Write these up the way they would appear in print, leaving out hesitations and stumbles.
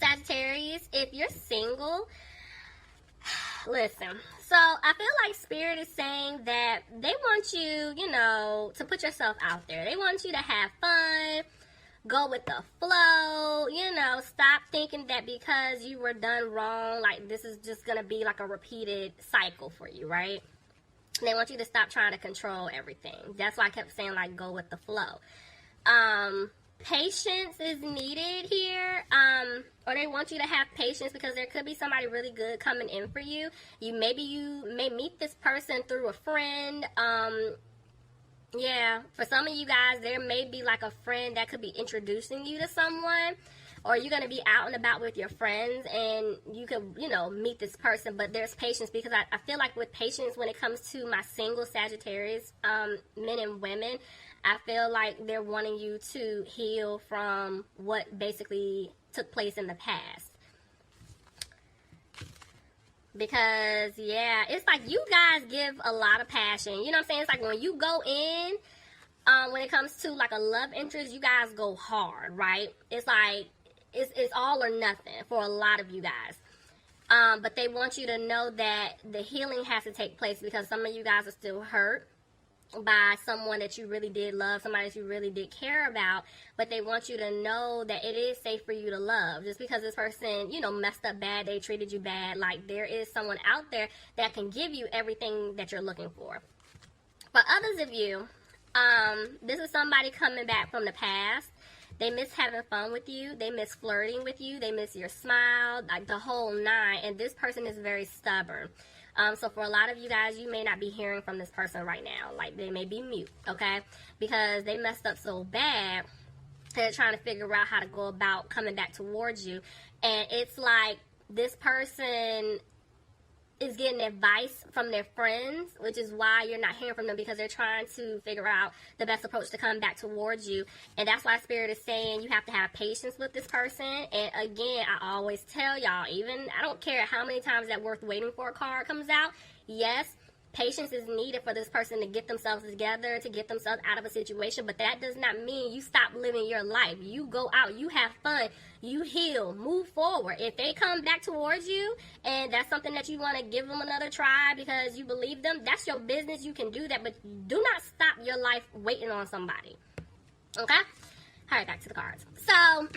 Sagittarius, if you're single, listen. So I feel like Spirit is saying that they want you, you know, to put yourself out there. They want you to have fun, go with the flow, you know, stop thinking that because you were done wrong, like this is just going to be like a repeated cycle for you, right? They want you to stop trying to control everything. That's why I kept saying, like, go with the flow. Patience is needed here, or they want you to have patience because there could be somebody really good coming in for you. Maybe you may meet this person through a friend. Yeah, for some of you guys, there may be like a friend that could be introducing you to someone, or you're going to be out and about with your friends and you could, you know, meet this person, but there's patience because I feel like with patience when it comes to my single Sagittarius, men and women, I feel like they're wanting you to heal from what basically took place in the past. Because, yeah, it's like you guys give a lot of passion. You know what I'm saying? It's like when you go in, when it comes to like a love interest, you guys go hard, right? It's like, it's all or nothing for a lot of you guys. But they want you to know that the healing has to take place because some of you guys are still hurt by someone that you really did love, somebody that you really did care about, but they want you to know that it is safe for you to love. Just because this person, you know, messed up bad, they treated you bad, like there is someone out there that can give you everything that you're looking for. For others of you, this is somebody coming back from the past. They miss having fun with you. They miss flirting with you. They miss your smile, like the whole nine. And this person is very stubborn. So for a lot of you guys, you may not be hearing from this person right now. Like they may be mute, okay? Because they messed up so bad. They're trying to figure out how to go about coming back towards you. And it's like this person is getting advice from their friends, which is why you're not hearing from them, because they're trying to figure out the best approach to come back towards you. And that's why Spirit is saying you have to have patience with this person. And again, I always tell y'all, even I don't care how many times that worth waiting for a card comes out, yes, patience is needed for this person to get themselves together, to get themselves out of a situation, but that does not mean you stop living your life. You go out, you have fun, you heal, move forward. If they come back towards you and that's something that you want to give them another try because you believe them, that's your business. You can do that, but do not stop your life waiting on somebody. Okay? All right, back to the cards. So,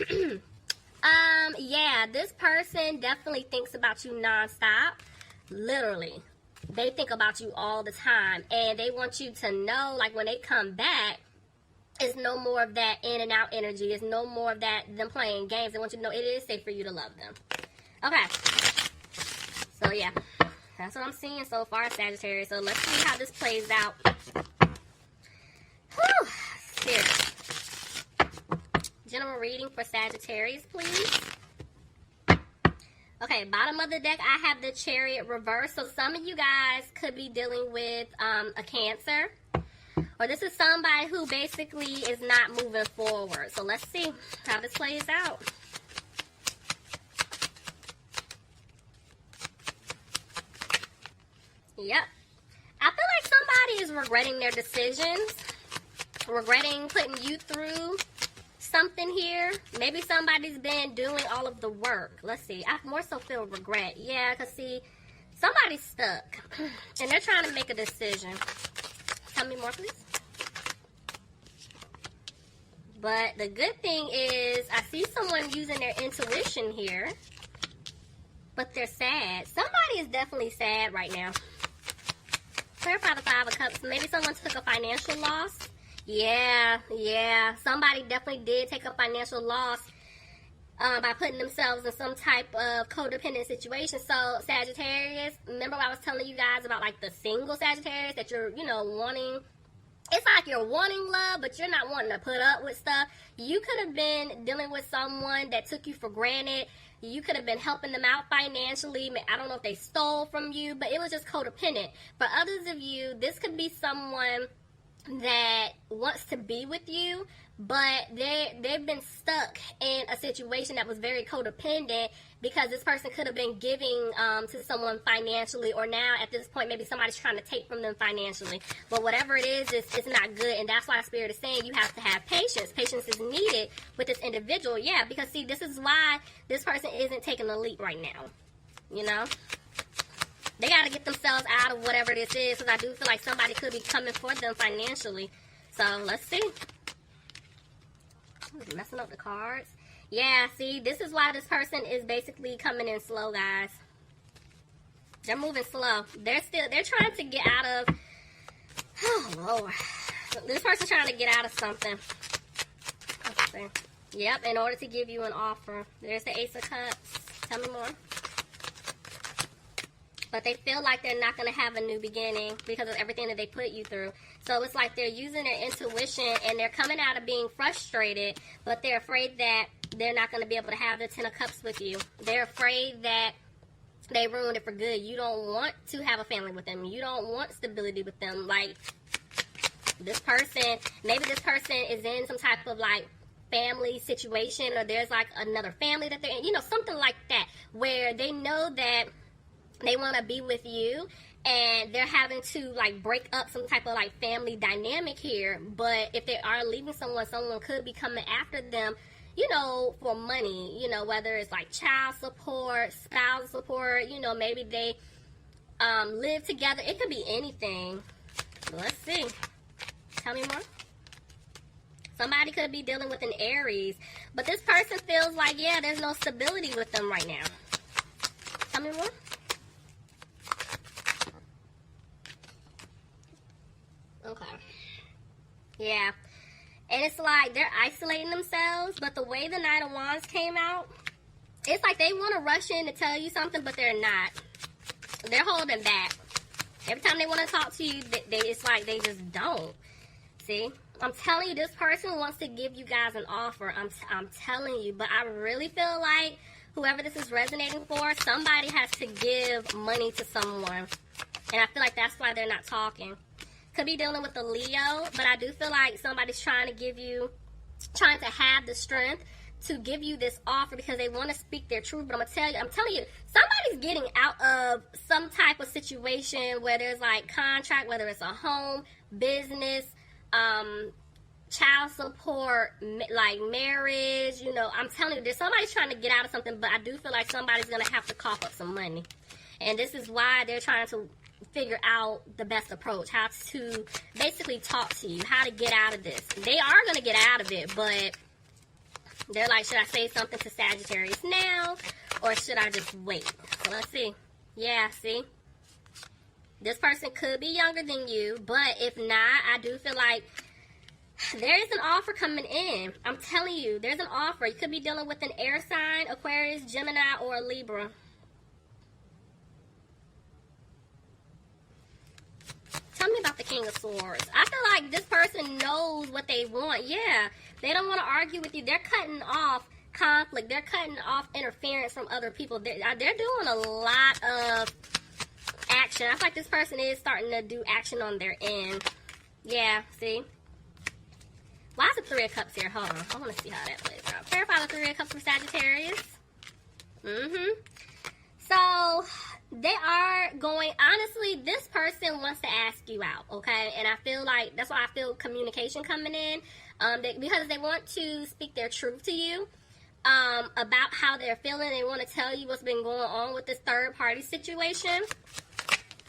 yeah, this person definitely thinks about you nonstop. Literally. They think about you all the time, and they want you to know, like, when they come back, it's no more of that in and out energy. It's no more of that them playing games. They want you to know it is safe for you to love them. Okay. So, yeah. That's what I'm seeing so far, Sagittarius. So, let's see how this plays out. Whew. Spirit. General reading for Sagittarius, please. Okay, bottom of the deck, I have the Chariot reverse. So some of you guys could be dealing with a Cancer. Or this is somebody who basically is not moving forward. So let's see how this plays out. Yep. I feel like somebody is regretting their decisions. Regretting putting you through something here. Maybe somebody's been doing all of the work. Let's see. I more so feel regret. Yeah, because see, somebody's stuck. And they're trying to make a decision. Tell me more, please. But the good thing is, I see someone using their intuition here. But they're sad. Somebody is definitely sad right now. Clarify the Five of Cups. Maybe someone took a financial loss. Yeah. Somebody definitely did take a financial loss by putting themselves in some type of codependent situation. So, Sagittarius, remember what I was telling you guys about, like, the single Sagittarius that you're, you know, wanting? It's like you're wanting love, but you're not wanting to put up with stuff. You could have been dealing with someone that took you for granted. You could have been helping them out financially. I don't know if they stole from you, but it was just codependent. For others of you, this could be someone that wants to be with you, but they've been stuck in a situation that was very codependent, because this person could have been giving to someone financially, or now at this point maybe somebody's trying to take from them financially. But whatever it is, it's not good, and that's why Spirit is saying you have to have patience. Patience is needed with this individual. Yeah, because see, this is why this person isn't taking the leap right now. You know, they got to get themselves out of whatever this is, because I do feel like somebody could be coming for them financially. So let's see. Ooh, messing up the cards. Yeah, see, this is why this person is basically coming in slow, guys. They're moving slow. They're trying to get out of, oh Lord. This person's trying to get out of something. Let's see. Yep, in order to give you an offer. There's the Ace of Cups. Tell me more. But they feel like they're not going to have a new beginning because of everything that they put you through. So it's like they're using their intuition, and they're coming out of being frustrated, but they're afraid that they're not going to be able to have the Ten of Cups with you. They're afraid that they ruined it for good. You don't want to have a family with them. You don't want stability with them. Like, this person, maybe this person is in some type of like family situation, or there's like another family that they're in, you know, something like that, where they know that they want to be with you, and they're having to like break up some type of like family dynamic here. But if they are leaving someone could be coming after them, you know, for money, you know, whether it's like child support, spouse support, you know, maybe they live together. It could be anything. Let's see. Tell me more. Somebody could be dealing with an Aries, but this person feels like, yeah, there's no stability with them right now. Tell me more. Okay. Yeah. And it's like they're isolating themselves, but the way the Knight of Wands came out, it's like they want to rush in to tell you something, but they're not. They're holding back. Every time they want to talk to you, it's like they just don't. See? I'm telling you, this person wants to give you guys an offer. I'm telling you, but I really feel like whoever this is resonating for, somebody has to give money to someone. And I feel like that's why they're not talking. Could be dealing with a Leo, but I do feel like somebody's trying to have the strength to give you this offer because they want to speak their truth. But I'm telling you, somebody's getting out of some type of situation where there's like contract, whether it's a home, business, child support, like marriage, you know. I'm telling you, there's somebody's trying to get out of something, but I do feel like somebody's going to have to cough up some money. And this is why they're trying to figure out the best approach, how to basically talk to you, how to get out of this. They are going to get out of it, but they're like, should I say something to Sagittarius now, or should I just wait? So let's see. Yeah, see? This person could be younger than you, but if not, I do feel like there is an offer coming in. I'm telling you, there's an offer. You could be dealing with an air sign, Aquarius, Gemini, or Libra. Tell me about the King of Swords. I feel like this person knows what they want. Yeah, they don't want to argue with you. They're cutting off conflict. They're cutting off interference from other people. They're doing a lot of action. I feel like this person is starting to do action on their end. Yeah, see? Why is the Three of Cups here? Hold on. I want to see how that plays out. Clarify the Three of Cups for Sagittarius. So they are going, honestly, this person wants to ask you out, okay? And I feel like, that's why I feel communication coming in, because they want to speak their truth to you about how they're feeling. They want to tell you what's been going on with this third party situation.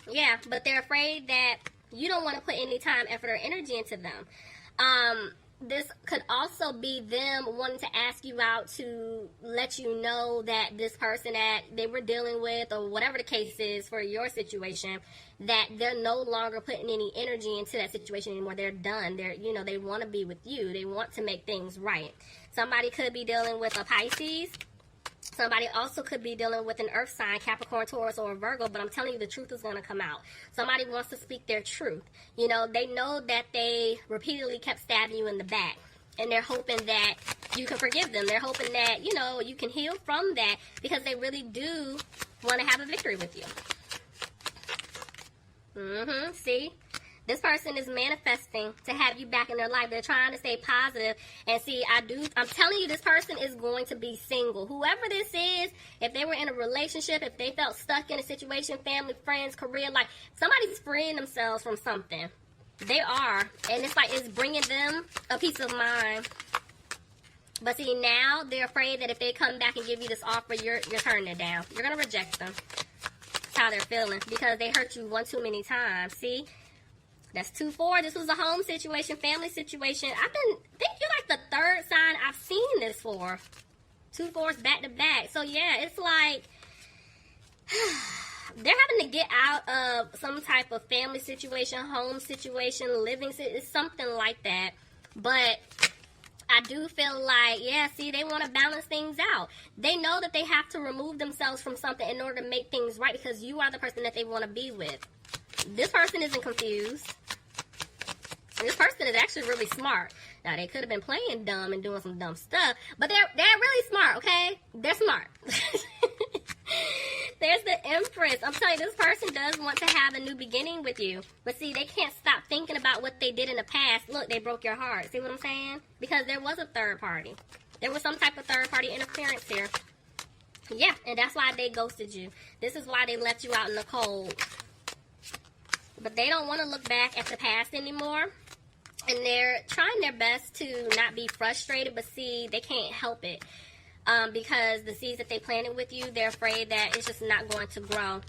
Yeah, but they're afraid that you don't want to put any time, effort, or energy into them. This could also be them wanting to ask you out to let you know that this person that they were dealing with, or whatever the case is for your situation, that they're no longer putting any energy into that situation anymore. They're done. They want to be with you. They want to make things right. Somebody could be dealing with a Pisces. Somebody also could be dealing with an earth sign, Capricorn, Taurus, or a Virgo, but I'm telling you, the truth is going to come out. Somebody wants to speak their truth. You know, they know that they repeatedly kept stabbing you in the back, and they're hoping that you can forgive them. They're hoping that, you know, you can heal from that, because they really do want to have a victory with you. See? This person is manifesting to have you back in their life. They're trying to stay positive. And see, I'm telling you, this person is going to be single. Whoever this is, if they were in a relationship, if they felt stuck in a situation, family, friends, career, like somebody's freeing themselves from something. They are. And it's like it's bringing them a peace of mind. But see, now they're afraid that if they come back and give you this offer, you're turning it down. You're going to reject them. That's how they're feeling because they hurt you one too many times. See? That's 2-4. This was a home situation, family situation. I think you're like the third sign I've seen this for. 2 4s back to back. So yeah, it's like they're having to get out of some type of family situation, home situation, living it's something like that. But I do feel like, yeah, see, they want to balance things out. They know that they have to remove themselves from something in order to make things right because you are the person that they want to be with. This person isn't confused. This person is actually really smart. Now, they could have been playing dumb and doing some dumb stuff, but they're really smart, okay? They're smart. There's the Empress. I'm telling you, this person does want to have a new beginning with you. But see, they can't stop thinking about what they did in the past. Look, they broke your heart. See what I'm saying? Because there was a third party. There was some type of third party interference here. Yeah, and that's why they ghosted you. This is why they left you out in the cold. But they don't want to look back at the past anymore. And they're trying their best to not be frustrated, but see, they can't help it. Because the seeds that they planted with you, they're afraid that it's just not going to grow.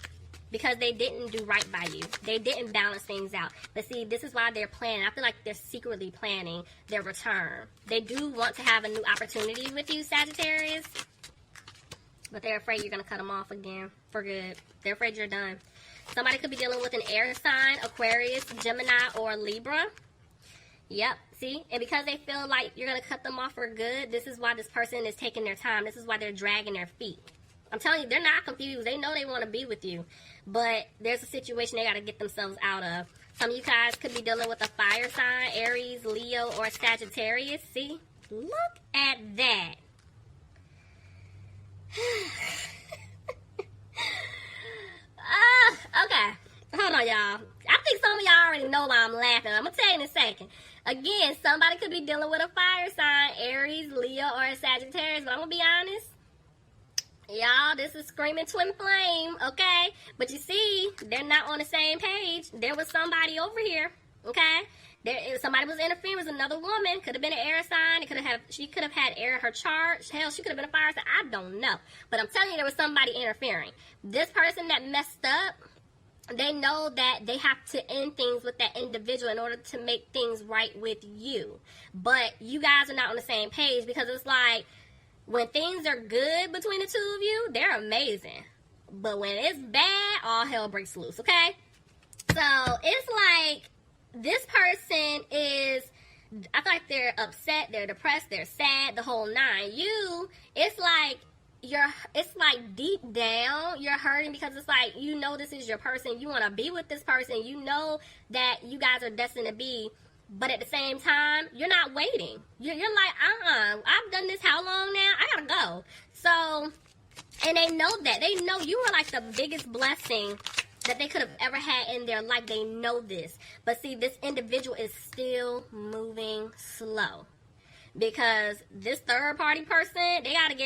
Because they didn't do right by you. They didn't balance things out. But see, this is why they're planning. I feel like they're secretly planning their return. They do want to have a new opportunity with you, Sagittarius. But they're afraid you're going to cut them off again for good. They're afraid you're done. Somebody could be dealing with an air sign, Aquarius, Gemini, or Libra. Yep, see? And because they feel like you're going to cut them off for good, this is why this person is taking their time. This is why they're dragging their feet. I'm telling you, they're not confused. They know they want to be with you. But there's a situation they got to get themselves out of. Some of you guys could be dealing with a fire sign, Aries, Leo, or Sagittarius. See? Look at that. Okay. Hold on, y'all. I think some of y'all already know why I'm laughing. I'm going to tell you in a second. Again, somebody could be dealing with a fire sign, Aries, Leo, or a Sagittarius. But I'm going to be honest. Y'all, this is screaming twin flame, okay? But you see, they're not on the same page. There was somebody over here, okay? Somebody was interfering with another woman. Could have been an air sign. She could have had air in her chart. Hell, she could have been a fire sign. I don't know. But I'm telling you, there was somebody interfering. This person that messed up, they know that they have to end things with that individual in order to make things right with you. But you guys are not on the same page because it's like, when things are good between the two of you, they're amazing. But when it's bad, all hell breaks loose, okay? So, it's like, this person is, I feel like they're upset, they're depressed, they're sad, the whole nine. It's like deep down, you're hurting because it's like, you know this is your person, you want to be with this person, you know that you guys are destined to be. But at the same time, you're not waiting. You're like, I've done this how long now? I gotta go. So, and they know that. They know you were like the biggest blessing that they could have ever had in their life. They know this. But see, this individual is still moving slow. Because this third party person, they gotta get